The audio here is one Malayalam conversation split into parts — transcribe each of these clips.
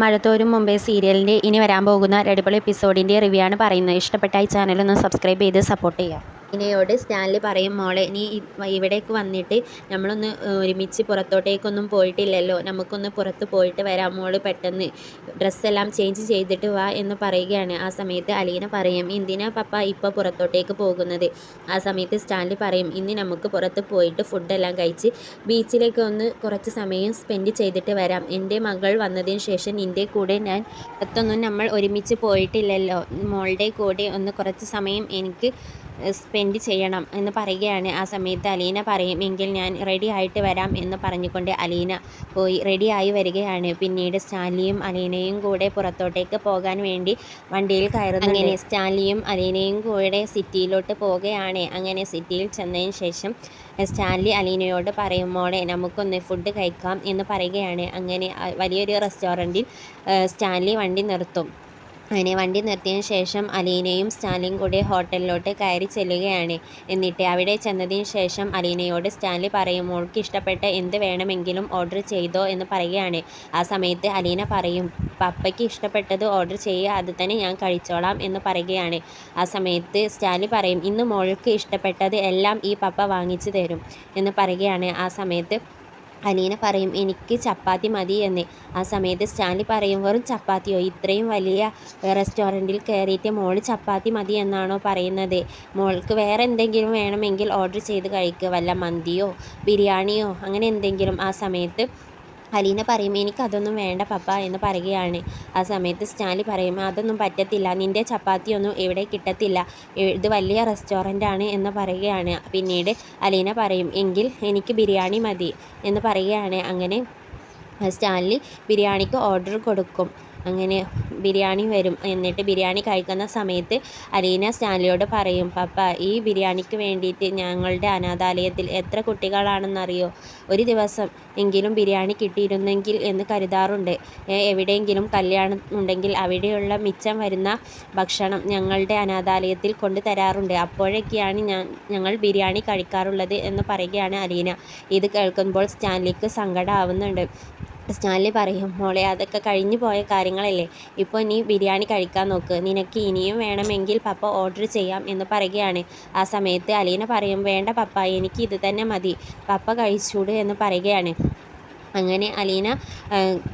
മഴത്തോരും മുമ്പേ സീരിയലിൻ്റെ ഇനി വരാൻ പോകുന്ന ഒരു അടിപൊളി എപ്പിസോഡിൻ്റെ റിവ്യൂ ആണ് പറയുന്നത്. ഇഷ്ടപ്പെട്ട ഈ ചാനൽ ഒന്ന് സബ്സ്ക്രൈബ് ചെയ്ത് സപ്പോർട്ട് ചെയ്യാം. ഇനയോട് സ്റ്റാൻലി പറയും, മോളെ നീ ഇവിടേക്ക് വന്നിട്ട് നമ്മളൊന്ന് ഒരുമിച്ച് പുറത്തോട്ടേക്കൊന്നും പോയിട്ടില്ലല്ലോ, നമുക്കൊന്ന് പുറത്ത് പോയിട്ട് വരാം, മോള് പെട്ടെന്ന് ഡ്രസ്സെല്ലാം ചേഞ്ച് ചെയ്തിട്ട് വാ എന്ന് പറയുകയാണ്. ആ സമയത്ത് അലീന പറയും, എന്തിനാ പപ്പ ഇപ്പോൾ പുറത്തോട്ടേക്ക് പോകുന്നത്? ആ സമയത്ത് സ്റ്റാൻലി പറയും, ഇന്ന് നമുക്ക് പുറത്ത് പോയിട്ട് ഫുഡെല്ലാം കഴിച്ച് ബീച്ചിലേക്ക് ഒന്ന് കുറച്ച് സമയം സ്പെൻഡ് ചെയ്തിട്ട് വരാം. എൻ്റെ മകൾ വന്നതിന് ശേഷം നിൻ്റെ കൂടെ ഞാൻ പുറത്തൊന്നും നമ്മൾ ഒരുമിച്ച് പോയിട്ടില്ലല്ലോ, മോളുടെ കൂടെ ഒന്ന് കുറച്ച് സമയം എനിക്ക് സ്പെൻഡ് ചെയ്യണം എന്ന് പറയുകയാണ്. ആ സമയത്ത് അലീന പറയും, എങ്കിൽ ഞാൻ റെഡി ആയിട്ട് വരാം എന്ന് പറഞ്ഞുകൊണ്ട് അലീന പോയി റെഡിയായി വരികയാണ്. പിന്നീട് സ്റ്റാൻലിയും അലീനയും കൂടെ പുറത്തോട്ടേക്ക് പോകാൻ വേണ്ടി വണ്ടിയിൽ കയറുന്നു. അങ്ങനെ സ്റ്റാൻലിയും അലീനയും കൂടെ സിറ്റിയിലോട്ട് പോവുകയാണ്. അങ്ങനെ സിറ്റിയിൽ ചെന്നതിന് ശേഷം സ്റ്റാൻലി അലീനയോട് പറയും, മോളെ നമുക്കൊന്ന് ഫുഡ് കഴിക്കാം എന്ന് പറയുകയാണ്. അങ്ങനെ വലിയൊരു റെസ്റ്റോറൻറ്റിൽ സ്റ്റാൻലി വണ്ടി നിർത്തും. അങ്ങനെ വണ്ടി നിർത്തിയതിന് ശേഷം അലീനയും സ്റ്റാൻലിയും കൂടി ഹോട്ടലിലോട്ട് കയറി ചെല്ലുകയാണ്. എന്നിട്ട് അവിടെ ചെന്നതിന് ശേഷം അലീനയോട് സ്റ്റാൻലി പറയും, മോൾക്ക് ഇഷ്ടപ്പെട്ട എന്ത് വേണമെങ്കിലും ഓർഡർ ചെയ്തോ എന്ന് പറയുകയാണ്. ആ സമയത്ത് അലീന പറയും, പപ്പയ്ക്ക് ഇഷ്ടപ്പെട്ടത് ഓർഡർ ചെയ്യുക, അത് തന്നെ ഞാൻ കഴിച്ചോളാം എന്ന് പറയുകയാണ്. ആ സമയത്ത് സ്റ്റാൻലി പറയും, ഇന്ന് മോൾക്ക് ഇഷ്ടപ്പെട്ടത് എല്ലാം ഈ പപ്പ വാങ്ങിച്ചു തരും എന്ന് പറയുകയാണ്. ആ സമയത്ത് അലീന പറയും, എനിക്ക് ചപ്പാത്തി മതി എന്ന്. ആ സമയത്ത് സ്റ്റാൻലി പറയും, വെറും ചപ്പാത്തിയോ? ഇത്രയും വലിയ റെസ്റ്റോറൻറ്റിൽ കയറിയിട്ട് മോൾ ചപ്പാത്തി മതി എന്നാണോ പറയുന്നത്? മോൾക്ക് വേറെ എന്തെങ്കിലും വേണമെങ്കിൽ ഓർഡർ ചെയ്ത് കഴിക്കുക, വല്ല മന്തിയോ ബിരിയാണിയോ അങ്ങനെ എന്തെങ്കിലും. ആ സമയത്ത് അലീന പറയും, എനിക്കതൊന്നും വേണ്ട പപ്പ എന്ന് പറയുകയാണ്. ആ സമയത്ത് സ്റ്റാൻലി പറയും, അതൊന്നും പറ്റത്തില്ല, നിൻ്റെ ചപ്പാത്തിയൊന്നും ഇവിടെ കിട്ടത്തില്ല, ഇത് വലിയ റെസ്റ്റോറൻ്റാണ് എന്ന് പറയുകയാണ്. പിന്നീട് അലീന പറയും, എങ്കിൽ എനിക്ക് ബിരിയാണി മതി എന്ന് പറയുകയാണ്. അങ്ങനെ സ്റ്റാൻലി ബിരിയാണിക്ക് ഓർഡർ കൊടുക്കും. അങ്ങനെ ബിരിയാണി വരും. എന്നിട്ട് ബിരിയാണി കഴിക്കുന്ന സമയത്ത് അലീന സ്റ്റാൻലിയോട് പറയും, പപ്പ ഈ ബിരിയാണിക്ക് വേണ്ടിയിട്ട് ഞങ്ങളുടെ അനാഥാലയത്തിൽ എത്ര കുട്ടികളാണെന്നറിയോ? ഒരു ദിവസം എങ്കിലും ബിരിയാണി കിട്ടിയിരുന്നെങ്കിൽ എന്ന് കരുതാറുണ്ട്. എവിടെയെങ്കിലും കല്യാണം ഉണ്ടെങ്കിൽ അവിടെയുള്ള മിച്ചം വരുന്ന ഭക്ഷണം ഞങ്ങളുടെ അനാഥാലയത്തിൽ കൊണ്ട് തരാറുണ്ട്. അപ്പോഴൊക്കെയാണ് ഞങ്ങൾ ബിരിയാണി കഴിക്കാറുള്ളത് എന്ന് പറയുകയാണ് അലീന. ഇത് കേൾക്കുമ്പോൾ സ്റ്റാൻലിക്ക് സങ്കടമാവുന്നുണ്ട്. സ്റ്റാൻലി പറയും, മോളെ അതൊക്കെ കഴിഞ്ഞു പോയ കാര്യങ്ങളല്ലേ, ഇപ്പോൾ നീ ബിരിയാണി കഴിക്കാൻ നോക്ക്, നിനക്ക് ഇനിയും വേണമെങ്കിൽ പപ്പ ഓർഡർ ചെയ്യാം എന്ന് പറയുകയാണ്. ആ സമയത്ത് അലീന പറയും, വേണ്ട പപ്പ, എനിക്ക് ഇത് തന്നെ മതി, പപ്പ കഴിച്ചൂട് എന്ന് പറയുകയാണ്. അങ്ങനെ അലീന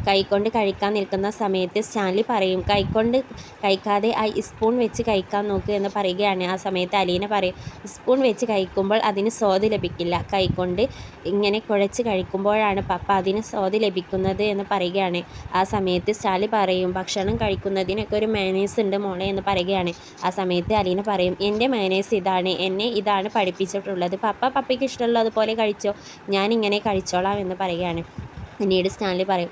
കൈകൊണ്ട് കഴിക്കാൻ നിൽക്കുന്ന സമയത്ത് സ്റ്റാൻലി പറയും, കൈകൊണ്ട് കഴിക്കാതെ ആ സ്പൂൺ വെച്ച് കഴിക്കാൻ നോക്ക് എന്ന് പറയുകയാണ്. ആ സമയത്ത് അലീന പറയും, സ്പൂൺ വെച്ച് കഴിക്കുമ്പോൾ അതിന് സ്വാദ് ലഭിക്കില്ല, കൈകൊണ്ട് ഇങ്ങനെ കുഴച്ച് കഴിക്കുമ്പോഴാണ് പപ്പ അതിന് സ്വാദ് ലഭിക്കുന്നത് എന്ന് പറയുകയാണ്. ആ സമയത്ത് സ്റ്റാൻലി പറയും, ഭക്ഷണം കഴിക്കുന്നതിനൊക്കെ ഒരു മാനേഴ്സ് ഉണ്ട് മോളെ എന്ന് പറയുകയാണ്. ആ സമയത്ത് അലീന പറയും, എൻ്റെ മാനേഴ്സ് ഇതാണ്, എന്നെ ഇതാണ് പഠിപ്പിച്ചിട്ടുള്ളത്, പപ്പയ്ക്ക് ഇഷ്ടമുള്ളതുപോലെ കഴിച്ചോ, ഞാനിങ്ങനെ കഴിച്ചോളാം എന്ന് പറയുകയാണ്. പിന്നീട് സ്റ്റാൻലി പറയും,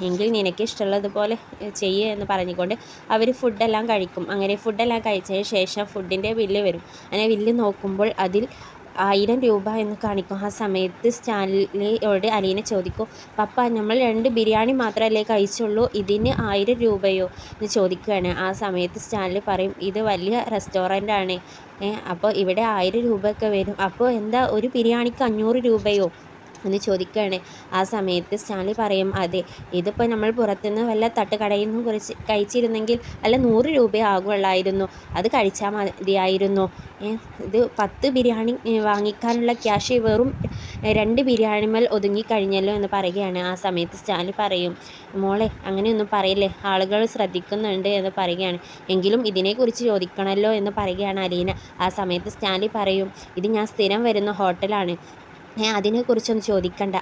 എങ്കിൽ നിനക്ക് ഇഷ്ടമുള്ളതുപോലെ ചെയ്യുക എന്ന് പറഞ്ഞുകൊണ്ട് അവർ ഫുഡെല്ലാം കഴിക്കും. അങ്ങനെ ഫുഡെല്ലാം കഴിച്ചതിന് ശേഷം ഫുഡിൻ്റെ ബില്ല് വരും. അങ്ങനെ ബില്ല് നോക്കുമ്പോൾ അതിൽ 1000 രൂപ എന്ന് കാണിക്കും. ആ സമയത്ത് സ്റ്റാൻലിയോട് അലീന ചോദിക്കും, പപ്പ നമ്മൾ 2 ബിരിയാണി മാത്രമല്ലേ കഴിച്ചുള്ളൂ, ഇതിന് 1000 രൂപയോ എന്ന് ചോദിക്കുകയാണ്. ആ സമയത്ത് സ്റ്റാൻലി പറയും, ഇത് വലിയ റെസ്റ്റോറൻ്റാണ്, അപ്പോൾ ഇവിടെ 1000 രൂപയൊക്കെ വരും, അപ്പോൾ എന്താ ഒരു ബിരിയാണിക്ക് 500 രൂപയോ എന്ന് ചോദിക്കുകയാണ്. ആ സമയത്ത് സ്റ്റാൻലി പറയും, അതെ, ഇതിപ്പോൾ നമ്മൾ പുറത്തുനിന്ന് വല്ല തട്ടുകടയിൽ നിന്നും കഴിച്ചിരുന്നെങ്കിൽ വല്ല 100 രൂപ ആകുള്ളായിരുന്നു, അത് കഴിച്ചാൽ മതിയായിരുന്നു, ഇത് 10 ബിരിയാണി വാങ്ങിക്കാനുള്ള ക്യാഷ് വെറും 2 ബിരിയാണിമേൽ ഒതുങ്ങിക്കഴിഞ്ഞല്ലോ എന്ന് പറയുകയാണ്. ആ സമയത്ത് സ്റ്റാൻലി പറയും, മോളെ അങ്ങനെയൊന്നും പറയില്ലേ, ആളുകൾ ശ്രദ്ധിക്കുന്നുണ്ട് എന്ന് പറയുകയാണ്. എങ്കിലും ഇതിനെക്കുറിച്ച് ചോദിക്കണമല്ലോ എന്ന് പറയുകയാണ് അലീന. ആ സമയത്ത് സ്റ്റാൻലി പറയും, ഇത് ഞാൻ സ്ഥിരം വരുന്ന ഹോട്ടലാണ്, അതിനെക്കുറിച്ചൊന്നും ചോദിക്കണ്ട,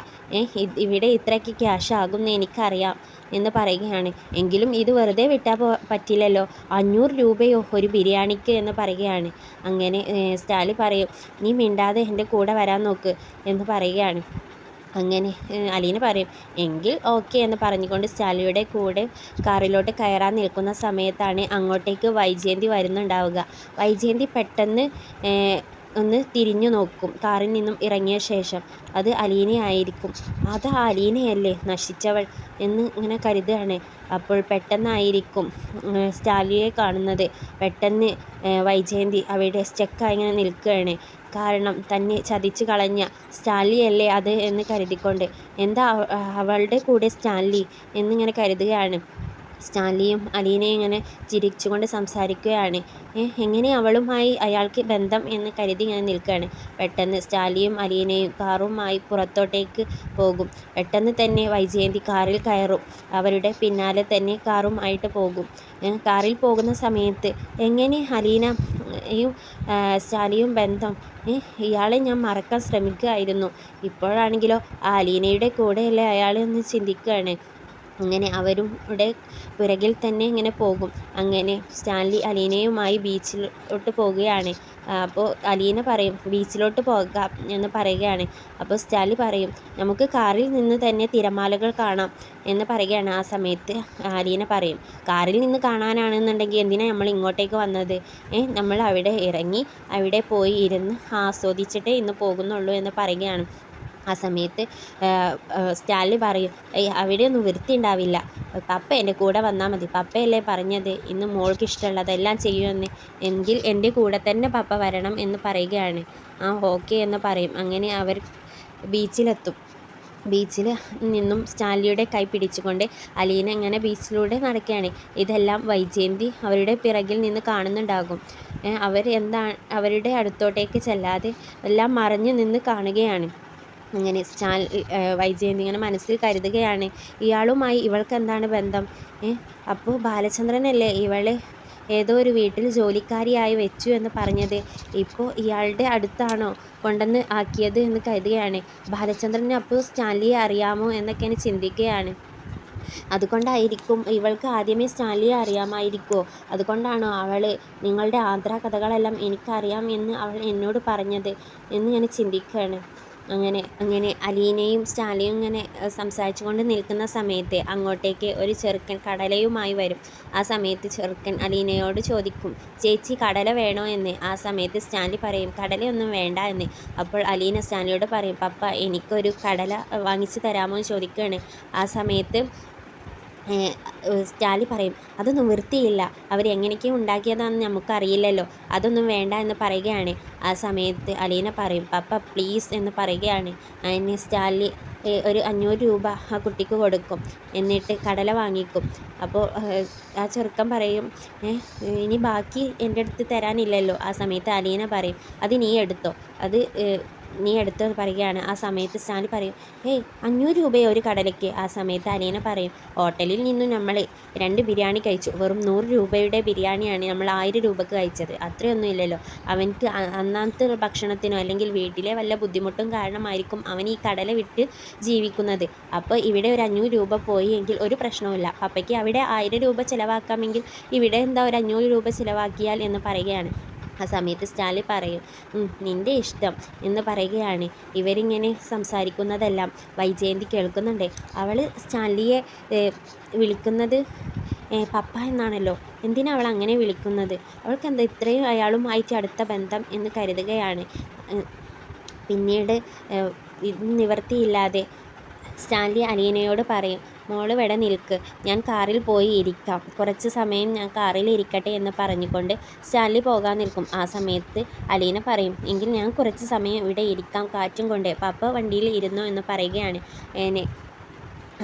ഇവിടെ ഇത്രയ്ക്ക് ക്യാഷ് ആകുമെന്ന് എനിക്കറിയാം എന്ന് പറയുകയാണ്. എങ്കിലും ഇത് വെറുതെ വിട്ടാൽ പറ്റില്ലല്ലോ, 500 രൂപയോ ഒരു ബിരിയാണിക്ക് എന്ന് പറയുകയാണ്. അങ്ങനെ സ്റ്റാൻലി പറയും, നീ മിണ്ടാതെ എൻ്റെ കൂടെ വരാൻ നോക്ക് എന്ന് പറയുകയാണ്. അങ്ങനെ അലീന പറയും, എങ്കിൽ ഓക്കെ എന്ന് പറഞ്ഞുകൊണ്ട് സ്റ്റാൻലിയുടെ കൂടെ കാറിലോട്ട് കയറാൻ നിൽക്കുന്ന സമയത്താണ് അങ്ങോട്ടേക്ക് വൈജയന്തി വരുന്നുണ്ടാവുക. വൈജയന്തി പെട്ടെന്ന് ഒന്ന് തിരിഞ്ഞു നോക്കും. കാറിൽ നിന്നും ഇറങ്ങിയ ശേഷം അത് അലീനയായിരിക്കും. അത് അലീനയല്ലേ നശിച്ചവൾ എന്ന് ഇങ്ങനെ കരുതുകയാണ്. അപ്പോൾ പെട്ടെന്നായിരിക്കും സ്റ്റാൻലിയെ കാണുന്നത്. പെട്ടെന്ന് വൈജയന്തി അവിടെ സ്റ്റക്കായി ഇങ്ങനെ നിൽക്കുകയാണ്. കാരണം തന്നെ ചതിച്ചു കളഞ്ഞ സ്റ്റാൻലിയല്ലേ അത് എന്ന് കരുതിക്കൊണ്ട്, എന്താ അവളുടെ കൂടെ സ്റ്റാൻലി എന്നിങ്ങനെ കരുതുകയാണ്. സ്റ്റാൻലിയും അലീനയും ഇങ്ങനെ ചിരിച്ചുകൊണ്ട് സംസാരിക്കുകയാണ്. എങ്ങനെ അവളുമായി അയാൾക്ക് ബന്ധം എന്ന് കരുതി ഇങ്ങനെ നിൽക്കുകയാണ്. പെട്ടെന്ന് സ്റ്റാൻലിയും അലീനയും കാറുമായി പുറത്തോട്ടേക്ക് പോകും. പെട്ടെന്ന് തന്നെ വൈജയന്തി കാറിൽ കയറും. അവരുടെ പിന്നാലെ തന്നെ കാറുമായിട്ട് പോകും. കാറിൽ പോകുന്ന സമയത്ത് എങ്ങനെ അലീനയും സ്റ്റാൻലിയും ബന്ധം, ഇയാളെ ഞാൻ മറക്കാൻ ശ്രമിക്കുകയായിരുന്നു, ഇപ്പോഴാണെങ്കിലോ ആ അലീനയുടെ കൂടെയല്ലേ അയാൾ എന്ന് ചിന്തിക്കുകയാണ്. അങ്ങനെ അവരുടെ പുറകിൽ തന്നെ ഇങ്ങനെ പോകും. അങ്ങനെ സ്റ്റാൻലി അലീനയുമായി ബീച്ചിലോട്ട് പോകുകയാണ്. അപ്പോൾ അലീന പറയും ബീച്ചിലോട്ട് പോകാം എന്ന് പറയുകയാണ്. അപ്പോൾ സ്റ്റാൻലി പറയും നമുക്ക് കാറിൽ നിന്ന് തന്നെ തിരമാലകൾ കാണാം എന്ന് പറയുകയാണ്. ആ സമയത്ത് അലീന പറയും കാറിൽ നിന്ന് കാണാനാണെന്നുണ്ടെങ്കിൽ എന്തിനാണ് നമ്മൾ ഇങ്ങോട്ടേക്ക് വന്നത്? നമ്മൾ അവിടെ ഇറങ്ങി അവിടെ പോയി ഇരുന്ന് ആസ്വദിച്ചിട്ടേ ഇന്ന് പോകുന്നുള്ളൂ എന്ന് പറയുകയാണ്. ആ സമയത്ത് സ്റ്റാൻലി പറയും അവിടെയൊന്നും വൃത്തി ഉണ്ടാവില്ല, പപ്പ എൻ്റെ കൂടെ വന്നാൽ മതി, പപ്പയല്ലേ പറഞ്ഞത് ഇന്ന് മോൾക്ക് ഇഷ്ടമുള്ളതെല്ലാം ചെയ്യുമെന്ന്, എങ്കിൽ എൻ്റെ കൂടെ തന്നെ പപ്പ വരണം എന്ന് പറയുകയാണ്. ഓക്കെ എന്ന് പറയും. അങ്ങനെ അവർ ബീച്ചിലെത്തും. ബീച്ചിൽ നിന്നും സ്റ്റാൻലിയുടെ കൈ പിടിച്ചുകൊണ്ട് അലീന ഇങ്ങനെ ബീച്ചിലൂടെ നടക്കുകയാണ്. ഇതെല്ലാം വൈജയന്തി അവരുടെ പിറകിൽ നിന്ന് കാണുന്നുണ്ടാകും. അവരുടെ അടുത്തോട്ടേക്ക് ചെല്ലാതെ എല്ലാം മറഞ്ഞു നിന്ന് കാണുകയാണ്. അങ്ങനെ വൈജയന്തി ഇങ്ങനെ മനസ്സിൽ കരുതുകയാണ് ഇയാളുമായി ഇവൾക്ക് എന്താണ് ബന്ധം? അപ്പോൾ ബാലചന്ദ്രനല്ലേ ഇവളെ ഏതോ ഒരു വീട്ടിൽ ജോലിക്കാരിയായി വെച്ചു എന്ന് പറഞ്ഞത്, ഇപ്പോൾ ഇയാളുടെ അടുത്താണോ കൊണ്ടുവന്ന് ആക്കിയത് എന്ന് കരുതുകയാണ്. ബാലചന്ദ്രന് അപ്പോൾ സ്റ്റാൻലിയെ അറിയാമോ എന്നൊക്കെയാണ് ചിന്തിക്കുകയാണ്. അതുകൊണ്ടായിരിക്കും ഇവൾക്ക് ആദ്യമേ സ്റ്റാൻലിയെ അറിയാമായിരിക്കുമോ? അതുകൊണ്ടാണോ അവൾ നിങ്ങളുടെ ആന്ധ്ര കഥകളെല്ലാം എനിക്കറിയാം എന്ന് അവൾ എന്നോട് പറഞ്ഞത് എന്ന് ഞാൻ ചിന്തിക്കുകയാണ്. അങ്ങനെ അലീനയും സ്റ്റാൻലിയും ഇങ്ങനെ സംസാരിച്ചു കൊണ്ട് നിൽക്കുന്ന സമയത്ത് അങ്ങോട്ടേക്ക് ഒരു ചെറുക്കൻ കടലയുമായി വരും. ആ സമയത്ത് ചെറുക്കൻ അലീനയോട് ചോദിക്കും ചേച്ചി കടല വേണോ എന്ന്. ആ സമയത്ത് സ്റ്റാൻലി പറയും കടലയൊന്നും വേണ്ട എന്ന്. അപ്പോൾ അലീന സ്റ്റാൻലിയോട് പറയും പപ്പ എനിക്കൊരു കടല വാങ്ങിച്ചു തരാമോ എന്ന് ചോദിക്കുകയാണ്. ആ സമയത്ത് സ്റ്റാൻലി പറയും അതൊന്നും വൃത്തിയില്ല, അവരെങ്ങനെയൊക്കെ ഉണ്ടാക്കിയതാണെന്ന് നമുക്കറിയില്ലല്ലോ, അതൊന്നും വേണ്ട എന്ന് പറയുകയാണ്. ആ സമയത്ത് അലീന പറയും പപ്പ പ്ലീസ് എന്ന് പറയുകയാണ്. അതിന് സ്റ്റാൻലി ഒരു 500 രൂപ ആ കുട്ടിക്ക് കൊടുക്കും. എന്നിട്ട് കടല വാങ്ങിക്കും. അപ്പോൾ ആ ചെറുക്കൻ പറയും ഇനി ബാക്കി എൻ്റെ അടുത്ത് തരാനില്ലല്ലോ. ആ സമയത്ത് അലീന പറയും അത് നീ എടുത്തോ, അത് നീ എടുത്തെന്ന് പറയുകയാണ്. ആ സമയത്ത് സ്റ്റാൻലി പറയും 500 രൂപയോ ഒരു കടലയ്ക്ക്? ആ സമയത്ത് അലീന പറയും ഹോട്ടലിൽ നിന്നും നമ്മൾ 2 ബിരിയാണി കഴിച്ചു, വെറും 100 രൂപയുടെ ബിരിയാണിയാണ് നമ്മൾ 1000 രൂപക്ക് കഴിച്ചത്, അത്രയൊന്നും ഇല്ലല്ലോ. അവനക്ക് അന്നത്തെ ഭക്ഷണത്തിനോ അല്ലെങ്കിൽ വീട്ടിലെ വല്ല ബുദ്ധിമുട്ടും കാരണമായിരിക്കും അവൻ ഈ കടല വിട്ട് ജീവിക്കുന്നത്. അപ്പോൾ ഇവിടെ ഒരു 500 രൂപ പോയി എങ്കിൽ ഒരു പ്രശ്നവുമില്ല, പപ്പയ്ക്ക് അവിടെ 1000 രൂപ ചിലവാക്കാമെങ്കിൽ ഇവിടെ എന്താ ഒരു 500 രൂപ ചിലവാക്കിയാൽ എന്ന് പറയുകയാണ്. ആ സമയത്ത് സ്റ്റാൻലി പറയും നിൻ്റെ ഇഷ്ടം എന്ന് പറയുകയാണ്. ഇവരിങ്ങനെ സംസാരിക്കുന്നതെല്ലാം വൈജയന്തി കേൾക്കുന്നുണ്ട്. അവൾ സ്റ്റാൻലിയെ വിളിക്കുന്നത് പപ്പ എന്നാണല്ലോ, എന്തിനാണ് അവൾ അങ്ങനെ വിളിക്കുന്നത്? അവൾക്ക് എന്താ ഇത്രയും അയാളുമായിട്ട് അടുത്ത ബന്ധം എന്ന് കരുതുകയാണ്. പിന്നീട് നിവർത്തിയില്ലാതെ സ്റ്റാൻലി അലീനയോട് പറയും മോൾ ഇവിടെ നിൽക്ക്, ഞാൻ കാറിൽ പോയി ഇരിക്കാം, കുറച്ച് സമയം ഞാൻ കാറിൽ ഇരിക്കട്ടെ എന്ന് പറഞ്ഞുകൊണ്ട് സ്റ്റാൻലി പോകാൻ നിൽക്കും. ആ സമയത്ത് അലീന പറയും എങ്കിൽ ഞാൻ കുറച്ച് സമയം ഇവിടെ ഇരിക്കാം കാറ്റും കൊണ്ട്, പപ്പ വണ്ടിയിൽ ഇരുന്നോ എന്ന് പറയുകയാണ്.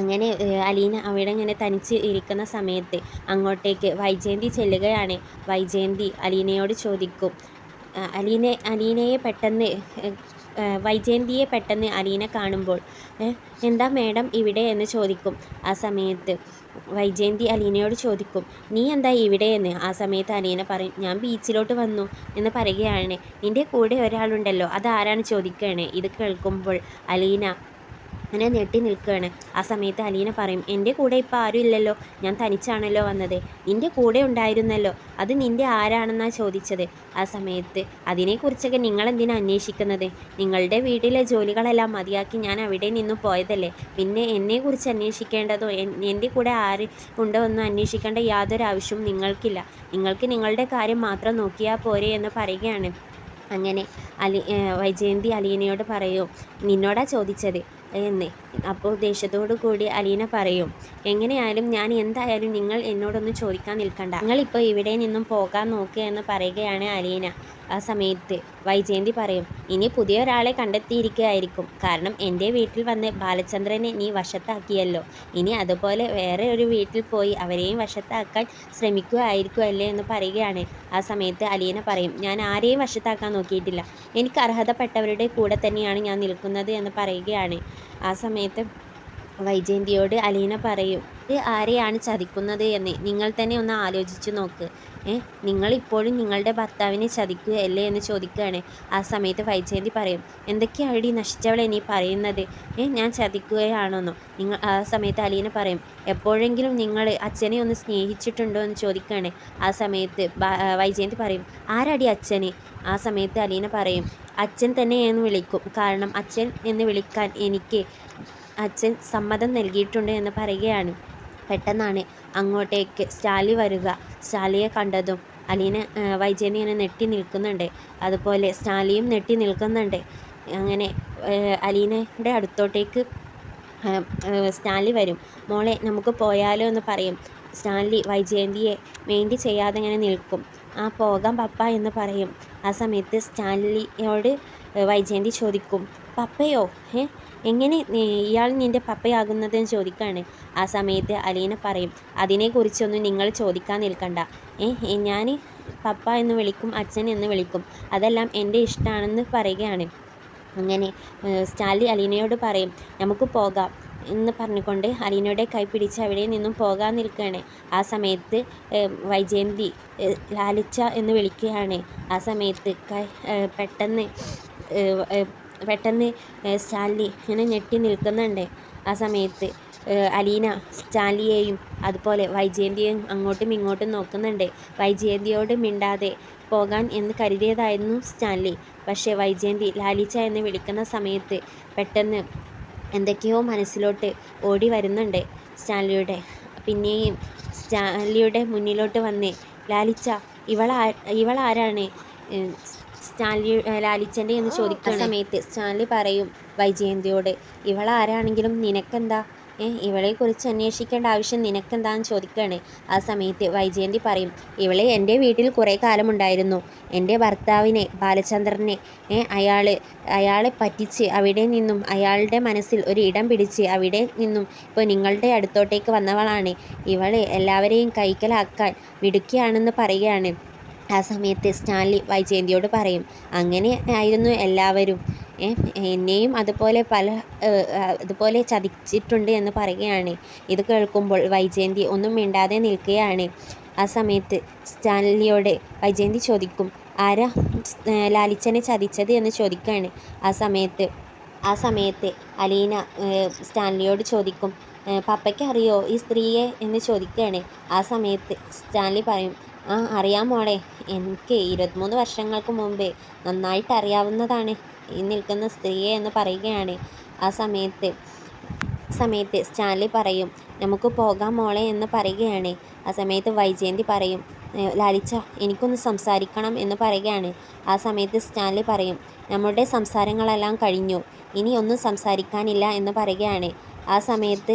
അങ്ങനെ അലീന അവിടെ ഇങ്ങനെ തനിച്ച് ഇരിക്കുന്ന സമയത്ത് അങ്ങോട്ടേക്ക് വൈജയന്തി ചെല്ലുകയാണ്. വൈജയന്തി അലീനയോട് ചോദിക്കും വൈജയന്തിയെ പെട്ടെന്ന് അലീന കാണുമ്പോൾ എന്താ മേഡം ഇവിടെ എന്ന് ചോദിക്കും. ആ സമയത്ത് വൈജയന്തി അലീനയോട് ചോദിക്കും നീ എന്താ ഇവിടെ എന്ന്. ആ സമയത്ത് അലീന പറയും ഞാൻ ബീച്ചിലോട്ട് വന്നു എന്ന് പറയുകയാണ്. നിൻ്റെ കൂടെ ഒരാളുണ്ടല്ലോ, അതാരാണ് ചോദിക്കുകയാണ്. ഇത് കേൾക്കുമ്പോൾ അലീന അങ്ങനെ ഞെട്ടി നിൽക്കുകയാണ്. ആ സമയത്ത് അലീന പറയും എൻ്റെ കൂടെ ഇപ്പോൾ ആരും ഇല്ലല്ലോ, ഞാൻ തനിച്ചാണല്ലോ വന്നത്, നിൻ്റെ കൂടെ ഉണ്ടായിരുന്നല്ലോ, അത് നിൻ്റെ ആരാണെന്നാണ് ചോദിച്ചത്. ആ സമയത്ത് അതിനെക്കുറിച്ചൊക്കെ നിങ്ങളെന്തിനാണ് അന്വേഷിക്കുന്നത്? നിങ്ങളുടെ വീട്ടിലെ ജോലികളെല്ലാം മതിയാക്കി ഞാൻ അവിടെ നിന്നും പോയതല്ലേ, പിന്നെ എന്നെക്കുറിച്ച് അന്വേഷിക്കേണ്ടതോ എൻ്റെ കൂടെ ആര് ഉണ്ടോ ഒന്നും അന്വേഷിക്കേണ്ട യാതൊരു ആവശ്യവും നിങ്ങൾക്കില്ല, നിങ്ങൾക്ക് നിങ്ങളുടെ കാര്യം മാത്രം നോക്കിയാൽ പോരെ എന്ന് പറയുകയാണ്. അങ്ങനെ വൈജയന്തി അലീനയോട് പറയും നിന്നോടാ ചോദിച്ചത് എന്ന്, അപ്പോൾ ദേഷ്യത്തോടു കൂടി അലീന പറയും, എങ്ങനെയായാലും ഞാൻ എന്തായാലും നിങ്ങൾ എന്നോടൊന്നും ചോദിക്കാൻ നിൽക്കണ്ട, നിങ്ങളിപ്പോൾ ഇവിടെ നിന്നും പോകാൻ നോക്കുക എന്ന് പറയുകയാണ് അലീന. ആ സമയത്ത് വൈജയന്തി പറയും, ഇനി പുതിയൊരാളെ കണ്ടെത്തിയിരിക്കുകയായിരിക്കും. കാരണം എൻ്റെ വീട്ടിൽ വന്ന് ബാലചന്ദ്രനെ നീ വശത്താക്കിയല്ലോ. ഇനി അതുപോലെ വേറെ ഒരു വീട്ടിൽ പോയി അവരെയും വശത്താക്കാൻ ശ്രമിക്കുകയായിരിക്കുമല്ലേ എന്ന് പറയുകയാണ്. ആ സമയത്ത് അലീന പറയും, ഞാൻ ആരെയും വശത്താക്കാൻ നോക്കിയിട്ടില്ല. എനിക്ക് അർഹതപ്പെട്ടവരുടെ കൂടെ തന്നെയാണ് ഞാൻ നിൽക്കുന്നത് എന്ന് പറയുകയാണ്. ആ സമയത്ത് വൈജയന്തിയോട് അലീന പറയും, ഇത് ആരെയാണ് ചതിക്കുന്നത് എന്ന് നിങ്ങൾ തന്നെ ഒന്ന് ആലോചിച്ചു നോക്ക്. നിങ്ങളിപ്പോഴും നിങ്ങളുടെ ഭർത്താവിനെ ചതിക്കുകയല്ലേ എന്ന് ചോദിക്കുകയാണ്. ആ സമയത്ത് വൈജയന്തി പറയും, എന്തൊക്കെയാണ് നശിച്ചവളെ നീ പറയുന്നത്? ഞാൻ ചതിക്കുകയാണെന്നോ? ആ സമയത്ത് അലീന പറയും, എപ്പോഴെങ്കിലും നിങ്ങൾ അച്ഛനെ ഒന്ന് സ്നേഹിച്ചിട്ടുണ്ടോ എന്ന് ചോദിക്കുകയാണ്. ആ സമയത്ത് വൈജയന്തി പറയും, ആരാടി അച്ഛനെ? ആ സമയത്ത് അലീന പറയും, അച്ഛൻ തന്നെ എന്ന് വിളിക്കും. കാരണം അച്ഛൻ എന്ന് വിളിക്കാൻ എനിക്ക് അച്ഛൻ സമ്മതം നൽകിയിട്ടുണ്ട് എന്ന് പറയുകയാണ്. പെട്ടെന്നാണ് അങ്ങോട്ടേക്ക് സ്റ്റാലി വരിക. സ്റ്റാലിയെ കണ്ടതും അലീന വൈജയന്തി ഇങ്ങനെ നെട്ടി നിൽക്കുന്നുണ്ട്. അതുപോലെ സ്റ്റാലിയും നെട്ടി നിൽക്കുന്നുണ്ട്. അങ്ങനെ അലീനയുടെ അടുത്തോട്ടേക്ക് സ്റ്റാൻലി വരും. മോളെ നമുക്ക് പോയാലോ എന്ന് പറയും. സ്റ്റാൻലി വൈജയന്തിയെ മെയിൻറ്റ് ചെയ്യാതെ ഇങ്ങനെ നിൽക്കും. പോകാം പപ്പ എന്ന് പറയും. ആ സമയത്ത് സ്റ്റാൻലിയോട് വൈജയന്തി ചോദിക്കും, പപ്പയോ? എങ്ങനെ ഇയാൾ നിൻ്റെ പപ്പയാകുന്നതെന്ന് ചോദിക്കുകയാണ്. ആ സമയത്ത് അലീന പറയും, അതിനെക്കുറിച്ചൊന്നും നിങ്ങൾ ചോദിക്കാൻ നിൽക്കണ്ട. ഞാൻ പപ്പ എന്ന് വിളിക്കും, അച്ഛൻ എന്ന് വിളിക്കും, അതെല്ലാം എൻ്റെ ഇഷ്ടമാണെന്ന് പറയുകയാണ്. അങ്ങനെ സ്റ്റാൻലി അലീനയോട് പറയും, നമുക്ക് പോകാം എന്ന് പറഞ്ഞുകൊണ്ട് അലീനയുടെ കൈ പിടിച്ച് അവിടെ നിന്നും പോകാൻ നിൽക്കുകയാണ്. ആ സമയത്ത് വൈജയന്തി ലാലിച്ച എന്ന് വിളിക്കുകയാണ്. ആ സമയത്ത് പെട്ടെന്ന് സ്റ്റാൻലി ഇങ്ങനെ ഞെട്ടി നിൽക്കുന്നുണ്ട്. ആ സമയത്ത് അലീന സ്റ്റാൻലിയെയും അതുപോലെ വൈജയന്തിയെയും അങ്ങോട്ടും ഇങ്ങോട്ടും നോക്കുന്നുണ്ട്. വൈജയന്തിയോട് മിണ്ടാതെ പോകാൻ എന്ന് കരുതിയതായിരുന്നു സ്റ്റാൻലി. പക്ഷേ വൈജയന്തി ലാലിച്ച എന്ന് വിളിക്കുന്ന സമയത്ത് പെട്ടെന്ന് എന്തൊക്കെയോ മനസ്സിലോട്ട് ഓടി വരുന്നുണ്ട് സ്റ്റാൻലിയുടെ. പിന്നെയും സ്റ്റാൻലിയുടെ മുന്നിലോട്ട് വന്ന്, ലാലിച്ച ഇവളാരാണ് ലാലിച്ചൻ്റെ എന്ന് ചോദിക്കുന്ന സമയത്ത് സ്റ്റാൻലി പറയും വൈജയന്തിയോട്, ഇവളാരാണെങ്കിലും നിനക്കെന്താ? ഇവളെക്കുറിച്ച് അന്വേഷിക്കേണ്ട ആവശ്യം നിനക്കെന്താണെന്ന് ചോദിക്കുകയാണ്. ആ സമയത്ത് വൈജയന്തി പറയും, ഇവളെ എൻ്റെ വീട്ടിൽ കുറേ കാലമുണ്ടായിരുന്നു. എൻ്റെ ഭർത്താവിനെ ബാലചന്ദ്രനെ അയാളെ പറ്റിച്ച് അവിടെ നിന്നും അയാളുടെ മനസ്സിൽ ഒരു ഇടം പിടിച്ച് അവിടെ നിന്നും ഇപ്പോൾ നിങ്ങളുടെ അടുത്തോട്ടേക്ക് വന്നവളാണ്. ഇവളെ എല്ലാവരെയും കൈക്കലാക്കാൻ മിടുക്കിയാണെന്ന് പറയുകയാണ്. ആ സമയത്ത് സ്റ്റാൻലി വൈജയന്തിയോട് പറയും, അങ്ങനെ ആയിരുന്നു എല്ലാവരും. എന്നെയും അതുപോലെ ചതിച്ചിട്ടുണ്ട് എന്ന് പറയുകയാണ്. ഇത് കേൾക്കുമ്പോൾ വൈജയന്തി ഒന്നും മിണ്ടാതെ നിൽക്കുകയാണ്. ആ സമയത്ത് സ്റ്റാൻലിയോട് വൈജയന്തി ചോദിക്കും, ആരാ ലാലിച്ചനെ ചതിച്ചത് എന്ന് ചോദിക്കുകയാണ്. ആ സമയത്ത് അലീന സ്റ്റാൻലിയോട് ചോദിക്കും, പപ്പയ്ക്ക് അറിയോ ഈ സ്ത്രീയെ എന്ന് ചോദിക്കുകയാണ്. ആ സമയത്ത് സ്റ്റാൻലി പറയും, അറിയാം മോളെ, എനിക്ക് 23 വർഷങ്ങൾക്ക് മുമ്പേ നന്നായിട്ട് അറിയാവുന്നതാണ് ഈ നിൽക്കുന്ന സ്ത്രീയെ എന്ന് പറയുകയാണ്. ആ സമയത്ത് സ്റ്റാൻലി പറയും, നമുക്ക് പോകാം മോളെ എന്ന് പറയുകയാണ്. ആ സമയത്ത് വൈജയന്തി പറയും, ലാലിച്ച എനിക്കൊന്ന് സംസാരിക്കണം എന്ന് പറയുകയാണ്. ആ സമയത്ത് സ്റ്റാൻലി പറയും, നമ്മുടെ സംസാരങ്ങളെല്ലാം കഴിഞ്ഞു, ഇനി ഒന്നും സംസാരിക്കാനില്ല എന്ന് പറയുകയാണ്. ആ സമയത്ത്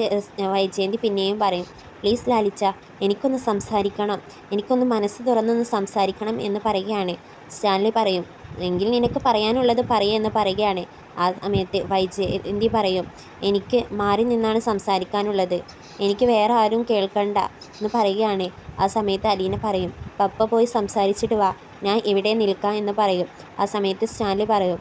വൈജയന്തി പിന്നെയും പറയും, പ്ലീസ് ലാലിച്ച, എനിക്കൊന്ന് സംസാരിക്കണം, എനിക്കൊന്ന് മനസ്സ് തുറന്നൊന്ന് സംസാരിക്കണം എന്ന് പറയുകയാണ്. സ്റ്റാൻലി പറയും, എങ്കിൽ നിനക്ക് പറയാനുള്ളത് എന്ന് പറയുകയാണ്. ആ സമയത്ത് വൈജയന്തി പറയും, എനിക്ക് മാറി നിന്നാണ് സംസാരിക്കാനുള്ളത്, എനിക്ക് വേറെ ആരും കേൾക്കണ്ട എന്ന് പറയുകയാണ്. ആ സമയത്ത് അലീന പറയും, പപ്പ പോയി സംസാരിച്ചിട്ട് വാ, ഞാൻ ഇവിടെ നിൽക്കാം എന്ന് പറയും. ആ സമയത്ത് സ്റ്റാൻലി പറയും,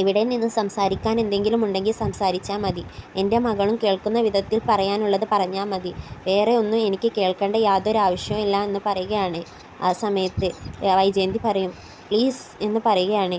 ഇവിടെ നിന്ന് സംസാരിക്കാൻ എന്തെങ്കിലും ഉണ്ടെങ്കിൽ സംസാരിച്ചാൽ മതി, എൻ്റെ മകളും കേൾക്കുന്ന വിധത്തിൽ പറയാനുള്ളത് പറഞ്ഞാൽ മതി, വേറെ ഒന്നും എനിക്ക് കേൾക്കേണ്ട യാതൊരു ആവശ്യവും ഇല്ല എന്ന് പറയുകയാണ്. ആ സമയത്ത് വൈജയന്തി പറയും, പ്ലീസ് എന്ന് പറയുകയാണ്.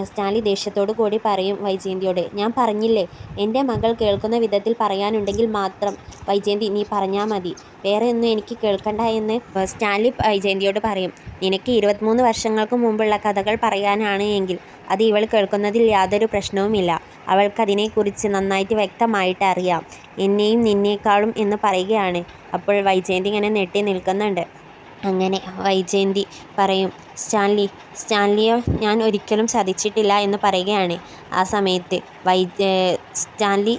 സ്റ്റാൻലി ദേഷ്യത്തോടു കൂടി പറയും വൈജയന്തിയോട്, ഞാൻ പറഞ്ഞില്ലേ, എൻ്റെ മകൾ കേൾക്കുന്ന വിധത്തിൽ പറയാനുണ്ടെങ്കിൽ മാത്രം വൈജയന്തി നീ പറഞ്ഞാൽ മതി, വേറെ ഒന്നും എനിക്ക് കേൾക്കണ്ട എന്ന് സ്റ്റാൻലി വൈജയന്തിയോട് പറയും. നിനക്ക് 23 വർഷങ്ങൾക്ക് മുമ്പുള്ള കഥകൾ പറയാനാണ് എങ്കിൽ അത് ഇവൾ കേൾക്കുന്നതിൽ യാതൊരു പ്രശ്നവുമില്ല. അവൾക്കതിനെക്കുറിച്ച് നന്നായിട്ട് വ്യക്തമായിട്ട് അറിയാം, എന്നെയും നിന്നേക്കാളും എന്ന് പറയുകയാണ്. അപ്പോൾ വൈജയന്തി ഇങ്ങനെ നെട്ടി നിൽക്കുന്നുണ്ട്. അങ്ങനെ വൈജയന്തി പറയും, സ്റ്റാൻലിയെ ഞാൻ ഒരിക്കലും ചതിച്ചിട്ടില്ല എന്ന് പറയുകയാണ്. ആ സമയത്ത് സ്റ്റാൻലി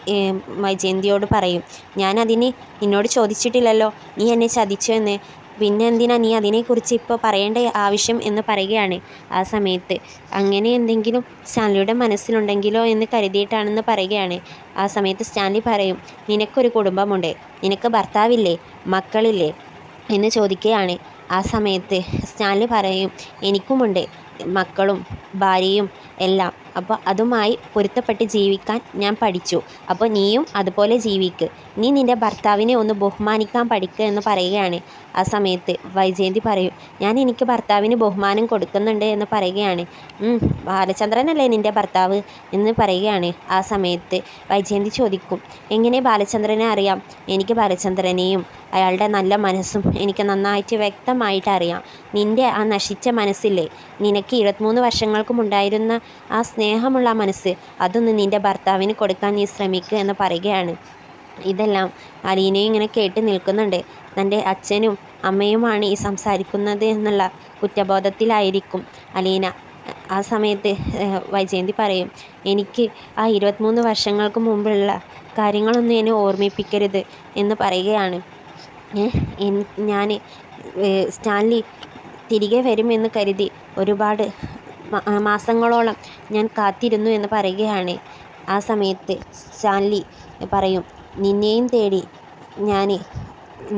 വൈജയന്തിയോട് പറയും, ഞാനതിന് നിന്നോട് ചോദിച്ചിട്ടില്ലല്ലോ, നീ എന്നെ ചതിച്ചു എന്ന്. പിന്നെ എന്തിനാ നീ അതിനെക്കുറിച്ച് ഇപ്പോൾ പറയേണ്ട ആവശ്യം എന്ന് പറയുകയാണ്. ആ സമയത്ത് അങ്ങനെ എന്തെങ്കിലും സ്റ്റാൻലിയുടെ മനസ്സിലുണ്ടെങ്കിലോ എന്ന് കരുതിയിട്ടാണെന്ന് പറയുകയാണ്. ആ സമയത്ത് സ്റ്റാൻലി പറയും, നിനക്കൊരു കുടുംബമുണ്ട്, നിനക്ക് ഭർത്താവില്ലേ, മക്കളില്ലേ എന്ന് ചോദിക്കുകയാണ്. ആ സമയത്ത് സ്റ്റാൻലി പറയും, എനിക്കുമുണ്ട് മക്കളും ഭാര്യയും എല്ലാം. അപ്പോൾ അതുമായി പൊരുത്തപ്പെട്ട് ജീവിക്കാൻ ഞാൻ പഠിച്ചു. അപ്പോൾ നീയും അതുപോലെ ജീവിക്ക്, നീ നിൻ്റെ ഭർത്താവിനെ ഒന്ന് ബഹുമാനിക്കാൻ പഠിക്കുക എന്ന് പറയുകയാണ്. ആ സമയത്ത് വൈജയന്തി പറയും, ഞാൻ എനിക്ക് ഭർത്താവിന് ബഹുമാനം കൊടുക്കുന്നുണ്ട് എന്ന് പറയുകയാണ്. ബാലചന്ദ്രനല്ലേ നിൻ്റെ ഭർത്താവ് എന്ന് പറയുകയാണ്. ആ സമയത്ത് വൈജയന്തി ചോദിക്കും, എങ്ങനെ ബാലചന്ദ്രനെ അറിയാം? എനിക്ക് ബാലചന്ദ്രനെയും അയാളുടെ നല്ല മനസ്സും എനിക്ക് നന്നായിട്ട് വ്യക്തമായിട്ട് അറിയാം. നിൻ്റെ ആ നശിച്ച മനസ്സില്ലേ, നിനക്ക് 23 വർഷങ്ങൾക്കും ഉണ്ടായിരുന്ന ആ സ്നേഹമുള്ള മനസ്സ്, അതൊന്ന് നിൻ്റെ ഭർത്താവിന് കൊടുക്കാൻ നീ ശ്രമിക്കുക എന്ന് പറയുകയാണ്. ഇതെല്ലാം അലീനയും ഇങ്ങനെ കേട്ട് നിൽക്കുന്നുണ്ട്. തൻ്റെ അച്ഛനും അമ്മയുമാണ് ഈ സംസാരിക്കുന്നത് എന്നുള്ള കുറ്റബോധത്തിലായിരിക്കും അലീന. ആ സമയത്ത് വൈജയന്തി പറയും, എനിക്ക് ആ 23 വർഷങ്ങൾക്ക് മുമ്പുള്ള കാര്യങ്ങളൊന്നും എന്നെ ഓർമ്മിപ്പിക്കരുത് എന്ന് പറയുകയാണ്. ഞാൻ സ്റ്റാൻലി തിരികെ വരുമെന്ന് കരുതി ഒരുപാട് മാസങ്ങളോളം ഞാൻ കാത്തിരുന്നു എന്ന് പറയുകയാണ്. ആ സമയത്ത് സ്റ്റാൻലി പറയും, നിന്നെയും തേടി ഞാൻ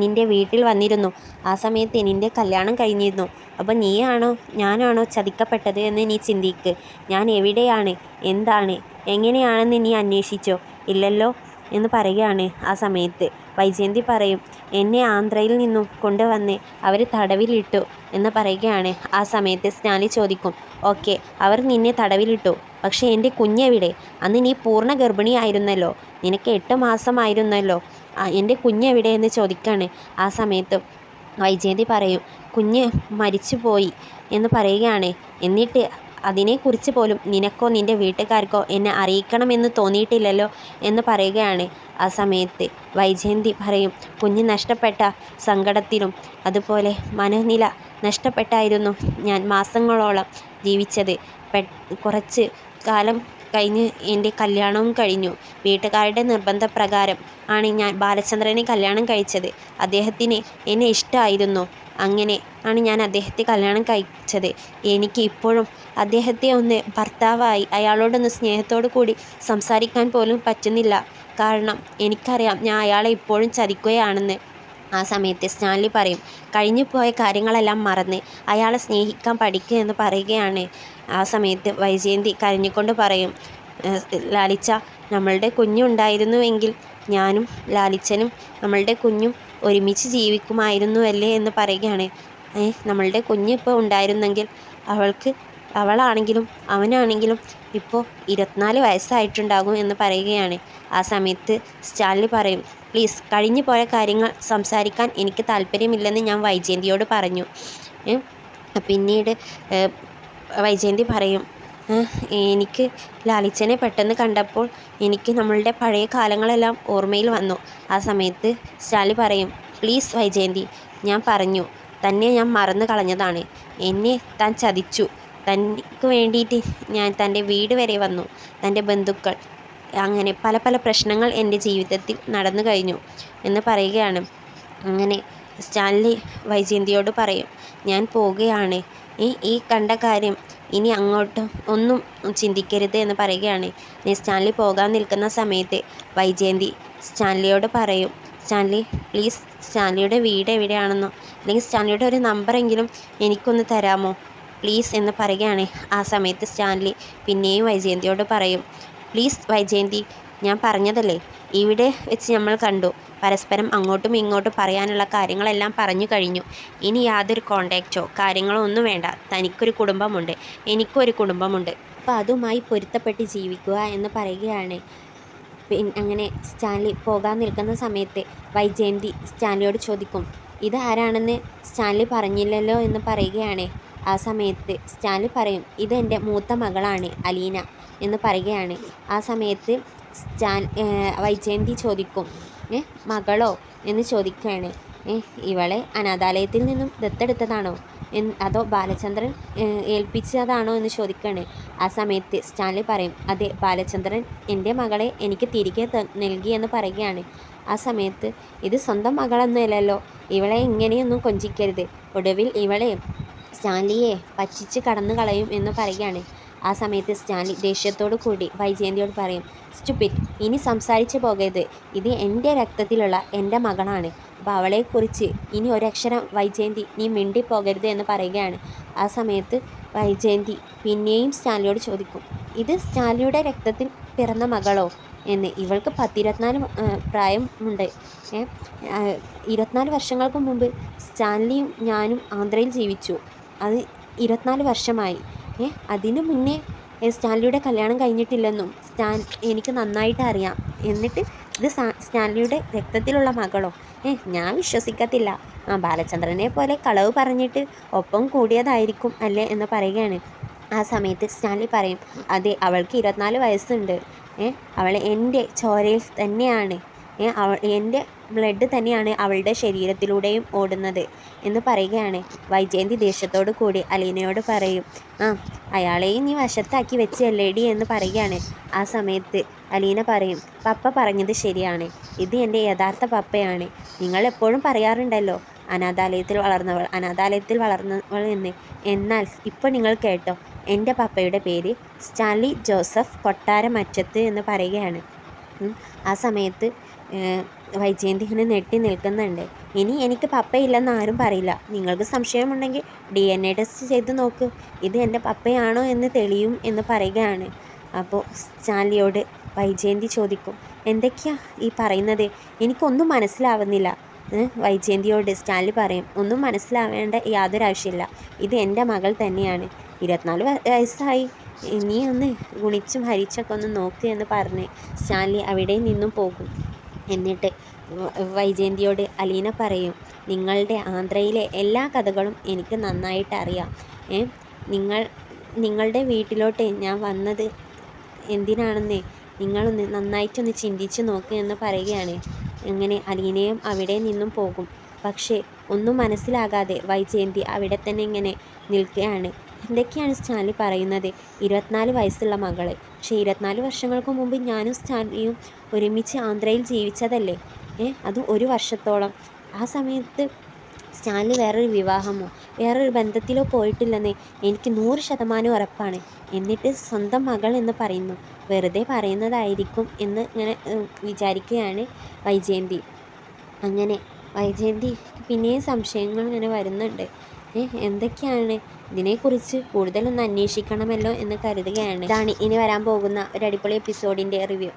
നിൻ്റെ വീട്ടിൽ വന്നിരുന്നു. ആ സമയത്ത് നിൻ്റെ കല്യാണം കഴിഞ്ഞിരുന്നു. അപ്പോൾ നീയാണോ ഞാനാണോ ചതിക്കപ്പെട്ടത് എന്ന് നീ ചിന്തിക്ക്. ഞാൻ എവിടെയാണ്, എന്താണ്, എങ്ങനെയാണെന്ന് നീ അന്വേഷിച്ചോ? ഇല്ലല്ലോ എന്ന് പറയുകയാണ്. ആ സമയത്ത് വൈജയന്തി പറയും, എന്നെ ആന്ധ്രയിൽ നിന്നും കൊണ്ടുവന്ന് അവർ തടവിലിട്ടു എന്ന് പറയുകയാണ്. ആ സമയത്ത് സ്റ്റാൻലി ചോദിക്കും, ഓക്കെ, അവർ നിന്നെ തടവിലിട്ടു, പക്ഷേ എൻ്റെ കുഞ്ഞെവിടെ? അന്ന് നീ പൂർണ്ണ ഗർഭിണിയായിരുന്നല്ലോ, നിനക്ക് 8 മാസമായിരുന്നല്ലോ, എൻ്റെ കുഞ്ഞെവിടെ എന്ന് ചോദിക്കുകയാണ്. ആ സമയത്ത് വൈജയന്തി പറയും, കുഞ്ഞ് മരിച്ചു പോയി എന്ന് പറയുകയാണ്. എന്നിട്ട് അതിനെക്കുറിച്ച് പോലും നിനക്കോ നിൻ്റെ വീട്ടുകാർക്കോ എന്നെ അറിയിക്കണമെന്ന് തോന്നിയിട്ടില്ലല്ലോ എന്ന് പറയുകയാണ്. ആ സമയത്ത് വൈജയന്തി പറയും, കുഞ്ഞ് നഷ്ടപ്പെട്ട സങ്കടത്തിലും അതുപോലെ മനോനില നഷ്ടപ്പെട്ടായിരുന്നു ഞാൻ മാസങ്ങളോളം ജീവിച്ചത്. കുറച്ച് കാലം കഴിഞ്ഞ് എൻ്റെ കല്യാണവും കഴിഞ്ഞു. വീട്ടുകാരുടെ നിർബന്ധപ്രകാരം ആണ് ഞാൻ ബാലചന്ദ്രനെ കല്യാണം കഴിച്ചത്. അദ്ദേഹത്തിന് എന്നെ ഇഷ്ടമായിരുന്നു. അങ്ങനെ ആണ് ഞാൻ അദ്ദേഹത്തെ കല്യാണം കഴിച്ചത്. എനിക്ക് ഇപ്പോഴും അദ്ദേഹത്തെ ഒന്ന് ഭർത്താവായി അയാളോടൊന്ന് സ്നേഹത്തോടു കൂടി സംസാരിക്കാൻ പോലും പറ്റുന്നില്ല. കാരണം എനിക്കറിയാം ഞാൻ അയാളെ ഇപ്പോഴും ചതിക്കുകയാണെന്ന്. ആ സമയത്ത് സ്റ്റാൻലി പറയും, കഴിഞ്ഞു പോയ കാര്യങ്ങളെല്ലാം മറന്ന് അയാളെ സ്നേഹിക്കാൻ പഠിക്കുക എന്ന് പറയുകയാണ്. ആ സമയത്ത് വൈജയന്തി കരഞ്ഞുകൊണ്ട് പറയും, ലാലിച്ച, നമ്മളുടെ കുഞ്ഞുണ്ടായിരുന്നുവെങ്കിൽ ഞാനും ലാലിച്ചനും നമ്മളുടെ കുഞ്ഞും ഒരുമിച്ച് ജീവിക്കുമായിരുന്നുവല്ലേ എന്ന് പറയുകയാണ്. നമ്മളുടെ കുഞ്ഞ് ഇപ്പോൾ ഉണ്ടായിരുന്നെങ്കിൽ അവളാണെങ്കിലും അവനാണെങ്കിലും ഇപ്പോൾ 24 വയസ്സായിട്ടുണ്ടാകും എന്ന് പറയുകയാണ്. ആ സമയത്ത് സ്റ്റാൻലി പറയും, പ്ലീസ്, കഴിഞ്ഞു പോയ കാര്യങ്ങൾ സംസാരിക്കാൻ എനിക്ക് താല്പര്യമില്ലെന്ന് ഞാൻ വൈജയന്തിയോട് പറഞ്ഞു. പിന്നീട് വൈജയന്തി പറയും, എനിക്ക് ലാലിച്ചനെ പെട്ടെന്ന് കണ്ടപ്പോൾ എനിക്ക് നമ്മളുടെ പഴയ കാലങ്ങളെല്ലാം ഓർമ്മയിൽ വന്നു. ആ സമയത്ത് സ്റ്റാൻലി പറയും, പ്ലീസ് വൈജയന്തി, ഞാൻ പറഞ്ഞു, തന്നെ ഞാൻ മറന്നു കളഞ്ഞതാണ്. എന്നെ താൻ ചതിച്ചു. തനിക്ക് വേണ്ടിയിട്ട് ഞാൻ തൻ്റെ വീട് വരെ വന്നു. തൻ്റെ ബന്ധുക്കൾ, അങ്ങനെ പല പല പ്രശ്നങ്ങൾ എൻ്റെ ജീവിതത്തിൽ നടന്നു കഴിഞ്ഞു എന്ന് പറയുകയാണ്. അങ്ങനെ സ്റ്റാൻലി വൈജയന്തിയോട് പറയും, ഞാൻ പോവുകയാണ്. ഈ കണ്ട കാര്യം ഇനി അങ്ങോട്ടും ഒന്നും ചിന്തിക്കരുത് എന്ന് പറയുകയാണ്. സ്റ്റാൻലി പോകാൻ നിൽക്കുന്ന സമയത്ത് വൈജയന്തി സ്റ്റാൻലിയോട് പറയും, സ്റ്റാൻലി പ്ലീസ്, സ്റ്റാൻലിയുടെ വീട് എവിടെയാണെന്നോ അല്ലെങ്കിൽ സ്റ്റാൻലിയുടെ ഒരു നമ്പറെങ്കിലും എനിക്കൊന്ന് തരാമോ പ്ലീസ് എന്ന് പറയുകയാണ്. ആ സമയത്ത് സ്റ്റാൻലി പിന്നെയും വൈജയന്തിയോട് പറയും, പ്ലീസ് വൈജയന്തി, ഞാൻ പറഞ്ഞതല്ലേ, ഇവിടെ വെച്ച് നമ്മൾ കണ്ടു, പരസ്പരം അങ്ങോട്ടും ഇങ്ങോട്ടും പറയാനുള്ള കാര്യങ്ങളെല്ലാം പറഞ്ഞു കഴിഞ്ഞു. ഇനി യാതൊരു കോണ്ടാക്റ്റോ കാര്യങ്ങളോ ഒന്നും വേണ്ട. തനിക്കൊരു കുടുംബമുണ്ട്, എനിക്കൊരു കുടുംബമുണ്ട്. അപ്പോൾ അതുമായി പൊരുത്തപ്പെട്ട് ജീവിക്കുക എന്ന് പറയുകയാണ്. അങ്ങനെ സ്റ്റാൻലി പോകാൻ നിൽക്കുന്ന സമയത്ത് വൈജയന്തി സ്റ്റാൻലിയോട് ചോദിക്കും, ഇതാരാണെന്ന് സ്റ്റാൻലി പറഞ്ഞില്ലല്ലോ എന്ന് പറയുകയാണ്. ആ സമയത്ത് സ്റ്റാൻലി പറയും, ഇതെൻ്റെ മൂത്ത മകളാണ് അലീന എന്ന് പറയുകയാണ്. ആ സമയത്ത് വൈജയന്തി ചോദിക്കും, മകളോ എന്ന് ചോദിക്കുകയാണ്. ഇവളെ അനാഥാലയത്തിൽ നിന്നും ദത്തെടുത്തതാണോ? അതോ ബാലചന്ദ്രൻ ഏൽപ്പിച്ചതാണോ എന്ന് ചോദിക്കുകയാണ്. ആ സമയത്ത് സ്റ്റാൻലി പറയും, അതെ, ബാലചന്ദ്രൻ എൻ്റെ മകളെ എനിക്ക് തിരികെ നൽകി എന്ന് പറയുകയാണ്. ആ സമയത്ത് ഇത് സ്വന്തം മകളൊന്നുമല്ലല്ലോ, ഇവളെ ഇങ്ങനെയൊന്നും കൊഞ്ചിക്കരുത്, ഒടുവിൽ ഇവളെ സ്റ്റാൻലിയെ പറ്റിച്ച് കടന്നു കളയും എന്ന് പറയുകയാണ്. ആ സമയത്ത് സ്റ്റാൻലി ദേഷ്യത്തോടു കൂടി വൈജയന്തിയോട് പറയും, സ്റ്റുപ്പിഡ്, ഇനി സംസാരിച്ചു പോകരുത്, ഇത് എൻ്റെ രക്തത്തിലുള്ള എൻ്റെ മകളാണ്, അപ്പോൾ അവളെക്കുറിച്ച് ഇനി ഒരക്ഷരം വൈജയന്തി നീ മിണ്ടിപ്പോകരുത് എന്ന് പറയുകയാണ്. ആ സമയത്ത് വൈജയന്തി പിന്നെയും സ്റ്റാൻലിയോട് ചോദിക്കും, ഇത് സ്റ്റാൻലിയുടെ രക്തത്തിൽ പിറന്ന മകളോ എന്ന്. ഇവൾക്ക് 10-24 പ്രായമുണ്ട്. 24 വർഷങ്ങൾക്ക് മുമ്പ് സ്റ്റാൻലിയും ഞാനും ആന്ധ്രയിൽ ജീവിച്ചു. അത് 24 വർഷമായി. അതിനു മുന്നേ സ്റ്റാൻലിയുടെ കല്യാണം കഴിഞ്ഞിട്ടില്ലെന്നും എനിക്ക് നന്നായിട്ട് അറിയാം. എന്നിട്ട് ഇത് സ്റ്റാൻലിയുടെ രക്തത്തിലുള്ള മകളോ? ഞാൻ വിശ്വസിക്കത്തില്ല. ബാലചന്ദ്രനെ പോലെ കളവ് പറഞ്ഞിട്ട് ഒപ്പം കൂടിയതായിരിക്കും അല്ലേ എന്ന് പറയുകയാണ്. ആ സമയത്ത് സ്റ്റാൻലി പറയും, അതെ, അവൾക്ക് 24 വയസ്സുണ്ട്. അവൾ എൻ്റെ ചോരയിൽ തന്നെയാണ്, എൻ്റെ ബ്ലഡ് തന്നെയാണ് അവളുടെ ശരീരത്തിലൂടെയും ഓടുന്നത് എന്ന് പറയുകയാണ്. വൈജയന്തി ദേഷ്യത്തോടു കൂടി അലീനയോട് പറയും, അയാളെയും നീ വശത്താക്കി വെച്ചല്ലേടി എന്ന് പറയുകയാണ്. ആ സമയത്ത് അലീന പറയും, പപ്പ പറഞ്ഞത് ശരിയാണ്, ഇത് എൻ്റെ യഥാർത്ഥ പപ്പയാണ്. നിങ്ങൾ എപ്പോഴും പറയാറുണ്ടല്ലോ അനാഥാലയത്തിൽ വളർന്നവൾ എന്ന്. എന്നാൽ ഇപ്പോൾ നിങ്ങൾ കേട്ടോ, എൻ്റെ പപ്പയുടെ പേര് സ്റ്റാൻലി ജോസഫ് കൊട്ടാരമറ്റത്ത് എന്ന് പറയുകയാണ്. ആ സമയത്ത് വൈജയന്തി ഇങ്ങനെ നെട്ടി നിൽക്കുന്നുണ്ട്. ഇനി എനിക്ക് പപ്പയില്ലെന്ന് ആരും പറയില്ല. നിങ്ങൾക്ക് സംശയമുണ്ടെങ്കിൽ DNA ടെസ്റ്റ് ചെയ്ത് നോക്ക്, ഇത് എൻ്റെ പപ്പയാണോ എന്ന് തെളിയും എന്ന് പറയുകയാണ്. അപ്പോൾ സ്റ്റാൻലിയോട് വൈജയന്തി ചോദിക്കും, എന്തൊക്കെയാ ഈ പറയുന്നത്, എനിക്കൊന്നും മനസ്സിലാവുന്നില്ല. വൈജയന്തിയോട് സ്റ്റാൻലി പറയും, ഒന്നും മനസ്സിലാവേണ്ട യാതൊരു ആവശ്യമില്ല, ഇത് എൻ്റെ മകൾ തന്നെയാണ്. 24 വയസ്സായി, നീ ഒന്ന് ഗുണിച്ചും ഹരിച്ചൊക്കെ ഒന്ന് നോക്ക് എന്ന് പറഞ്ഞ് സ്റ്റാൻലി അവിടെ നിന്നും പോകും. എന്നിട്ട് വൈജയന്തിയോട് അലീന പറയും, നിങ്ങളുടെ ആന്ധ്രയിലെ എല്ലാ കഥകളും എനിക്ക് നന്നായിട്ട് അറിയാം. നിങ്ങളുടെ വീട്ടിലോട്ട് ഞാൻ വന്നത് എന്തിനാണെന്ന് നിങ്ങളൊന്ന് നന്നായിട്ടൊന്ന് ചിന്തിച്ച് നോക്ക് എന്ന് പറയുകയാണ്. അങ്ങനെ അലീനയും അവിടെ നിന്നും പോകും. പക്ഷേ ഒന്നും മനസ്സിലാകാതെ വൈജയന്തി അവിടെ തന്നെ ഇങ്ങനെ നിൽക്കുകയാണ്. എന്തൊക്കെയാണ് സ്റ്റാൻലി പറയുന്നത്? 24 വയസ്സുള്ള മകളെ. പക്ഷേ 24 വർഷങ്ങൾക്ക് മുമ്പ് ഞാനും സ്റ്റാൻലിയും ഒരുമിച്ച് ആന്ധ്രയിൽ ജീവിച്ചതല്ലേ, അതും 1 വർഷത്തോളം. ആ സമയത്ത് സ്റ്റാൻലി വേറൊരു വിവാഹമോ വേറൊരു ബന്ധത്തിലോ പോയിട്ടില്ലെന്ന് എനിക്ക് 100% ഉറപ്പാണ്. എന്നിട്ട് സ്വന്തം മകൾ എന്ന് പറയുന്നു, വെറുതെ പറയുന്നതായിരിക്കും എന്ന് ഇങ്ങനെ വിചാരിക്കുകയാണ് വൈജയന്തി. അങ്ങനെ വൈജയന്തി പിന്നെയും സംശയങ്ങൾ ഇങ്ങനെ വരുന്നുണ്ട്. എന്തൊക്കെയാണ് ഇതിനെക്കുറിച്ച് കൂടുതലൊന്ന് അന്വേഷിക്കണമല്ലോ എന്ന് കരുതുകയാണ്. ഇതാണ് ഇനി വരാൻ പോകുന്ന ഒരു അടിപൊളി എപ്പിസോഡിൻ്റെ റിവ്യൂ.